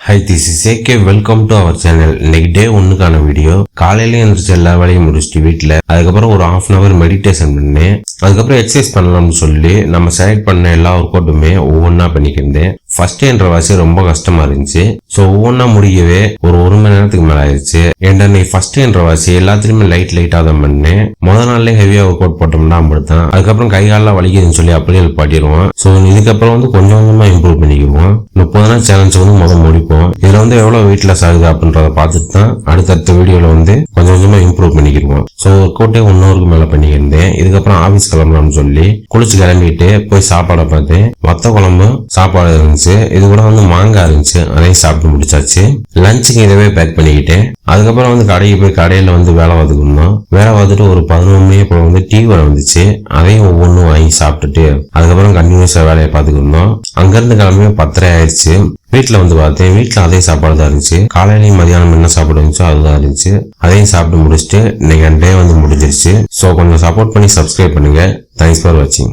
Hi, this is AK. Welcome to our channel. இன்னைக்கு டே 1க்கான video. காலையில எந்திரிச்சு எல்லா வேலையும் முடிச்சுட்டு வீட்டுல அதுக்கப்புறம் ஒரு ½ hour மெடிடேஷன் பண்ணேன். அதுக்கப்புறம் எக்ஸசைஸ் பண்ணலாம்னு சொல்லி நம்ம செலக்ட் பண்ண எல்லா ஒர்க் அவுட்டுமே ஒவ்வொன்னா பண்ணிக்கிருந்தேன். ஃபர்ஸ்ட் என்ற வாசி ரொம்ப கஷ்டமா இருந்துச்சு. ஸோ ஒவ்வொன்னா முடியவே ஒரு மணி நேரத்துக்கு மேல ஆயிடுச்சு. ஏன்டா நீ ஃபர்ஸ்ட் என்ற வாசி எல்லாத்துலயுமே லைட்டா தான் பண்ணேன். முதல் நாள்ல ஹெவியா ஒர்க் அவுட் போட்டோம்னா அப்படித்தான். அதுக்கப்புறம் கை காலெல்லாம் வலிக்குதுன்னு சொல்லி அப்படியே பாட்டிடுவோம். ஸோ இதுக்கப்புறம் கொஞ்சம் கொஞ்சமா இம்ப்ரூவ் பண்ணிக்குவோம். 30 நாள் சேலஞ்ச் முதல் முடிப்போம். இதுல எவ்வளவு வெயிட் லாஸ் ஆகுது அப்படின்றத பார்த்துட்டு தான் அடுத்தடுத்த வீடியோல கொஞ்சம் கொஞ்சமா இம்ப்ரூவ் பண்ணிக்கிடுவோம். ஸோ ஒர்க் அவுட்டே 1 ஹவருக்கு மேல பண்ணிக்கிருந்தேன். இதுக்கப்புறம் ஆபீஸ் கிளம்பலாம்னு சொல்லி குளிச்சு கிளம்பிட்டு போய் சாப்பாடை பார்த்தேன். வத்த குழம்பு சாப்பாடு இருந்துச்சு. இது கூட மாங்காய் இருந்துச்சு. அதையும் சாப்பிட்டு முடிச்சாச்சு. லஞ்சுக்கு இதவே பேக் பண்ணிக்கிட்டேன். அதுக்கப்புறம் கடைக்கு போய் கடையில வேலை பார்த்துக்கணும். வேலை பார்த்துட்டு ஒரு 11 மணி அப்புறம் டீ வர வந்துச்சு. அதையும் ஒவ்வொன்றும் வாங்கி சாப்பிட்டுட்டு அதுக்கப்புறம் கண்டினியூஸா வேலையை பார்த்துக்கணும். அங்கிருந்து கிளம்பி 10:30 ஆயிடுச்சு. வீட்டுல பார்த்தேன். வீட்டுல அதே சாப்பாடு தான் இருந்துச்சு. காலையிலயும் மதியானம் என்ன சாப்பாடு இருந்துச்சோ அதுதான் இருந்துச்சு. அதையும் சாப்பிட்டு முடிச்சுட்டு இன்னைக்கு டே முடிஞ்சிருச்சு. ஸோ கொஞ்சம் சப்போர்ட் பண்ணி சப்ஸ்கிரைப் பண்ணுங்க. தேங்க்ஸ் ஃபார் வாட்சிங்.